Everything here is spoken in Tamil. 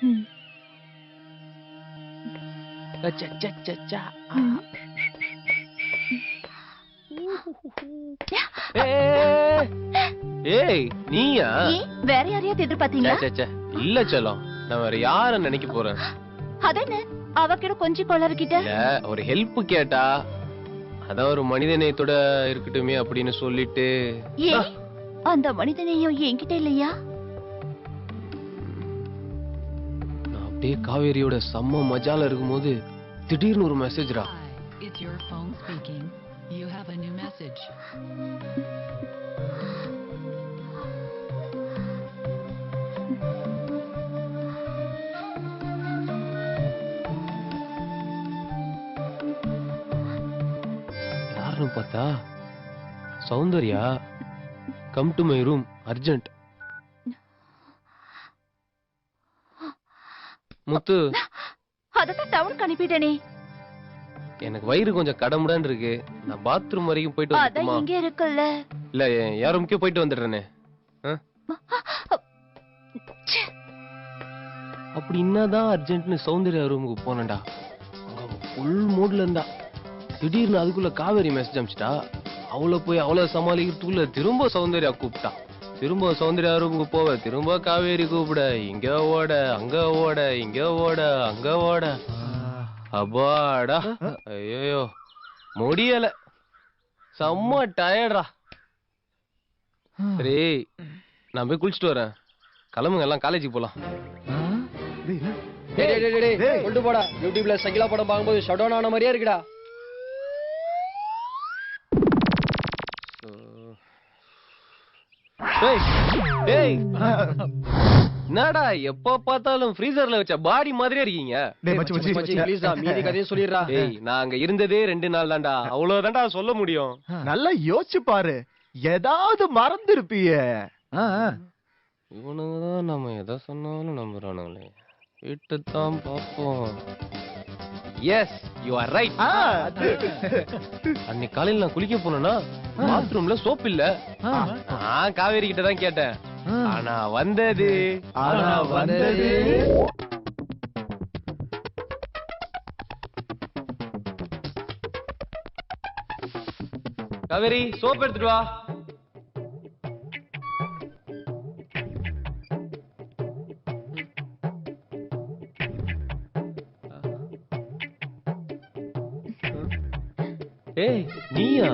ம். அச்சச்சச்சச்சா. ம். ஏய், ஏய் நீயா? ஏன் வேற யாரையாவது எதிர்பார்த்தீங்களா? ச்சே, ச்சே, இல்ல செல்லம், நான் வேற யார நினைக்க போறேன். அதென்ன அவகிட்ட கொஞ்சம் கொளறிக்கிட்ட? இல்ல, ஒரு ஹெல்ப் கேட்டா அதான் ஒரு மனிதநேயத்தோட இருக்கட்டுமே அப்படின்னு சொல்லிட்டு. ஏன் அந்த மனிதனையும் என்கிட்ட இல்லையா? நான் அப்படியே காவேரியோட செம்ம மஜால இருக்கும்போது திடீர்னு ஒரு மெசேஜ்ரா. Hi, it's your phone speaking. You have a new message. யாருன்னு பார்த்தா Soundarya. Come to my room urgent. Muthu, அதத்தான் டவுனுக்கு அனுப்பிட்டேனே. எனக்கு வயிறு கொஞ்சம் கடமுடான்னு இருக்கு. நான் பாத்ரூம் வரைக்கும் போயிட்டு அதான் வந்துட்டுமா? இங்க இருக்குல்ல. இல்ல, யார் ரூமுக்கே போயிட்டு வந்துடுறேனே. ச்சே. அப்படி என்னதான் அர்ஜென்ட்னு சௌந்தர்யா ரூமுக்கு போனேன்டா. அங்க ஃபுல் மூட்ல இருந்தா. திடீர்னு அதுக்குள்ள காவேரி மெசேஜ் அனுப்பிச்சிட்டா. அவளை போய் அவளை சமாளிக்கிறதுக்குள்ள திரும்ப சௌந்தர்யா கூப்பிட்டா. திரும்ப சௌந்தர்யா ரூமுக்கு போவ, திரும்ப காவேரி கூப்பிட, இங்க ஓட அங்க ஓட, இங்க ஓட அங்க ஓட. அப்பாடா, ஐயோ முடியல, செம்ம டயர்டா. சரி, நான் போய் குளிச்சுட்டு வரேன். கிளம்புங்க, எல்லாம் காலேஜுக்கு போலாம். கொண்டு போடா. யூடியூப்ல சகிலா படம் பார்க்கும்போது ஷட் டவுன் ஆன மாதிரியே இருக்குடா. டேய், டேய், என்னடா எப்ப பார்த்தாலும் ஃப்ரீசர்ல வச்ச பாடி மாதிரியே இருக்கீங்க. மச்சி ப்ளீஸ் டா, மீதி கதையை சொல்லிடுறா. டேய், நான் அங்க இருந்ததே 2 நாள் தான்டா. அவ்வளவுதான்டா சொல்ல முடியும். நல்லா யோசிச்சு பாரு, ஏதாவது மறந்துருப்பியே. இவனுங்க தான் நம்ம எதை சொன்னாலும் நம்புறானுங்களே. வீட்டுத்தான் பார்ப்போம். Yes, you are right. அன்னைக்கு காலையில நான் குளிக்க போனேன்னா பாத்ரூம்ல சோப் இல்ல. நான் காவேரி கிட்ட தான் கேட்டேன். ஆனா வந்தது காவேரி, சோப் எடுத்துட்டு வா. ஏய், நீயா?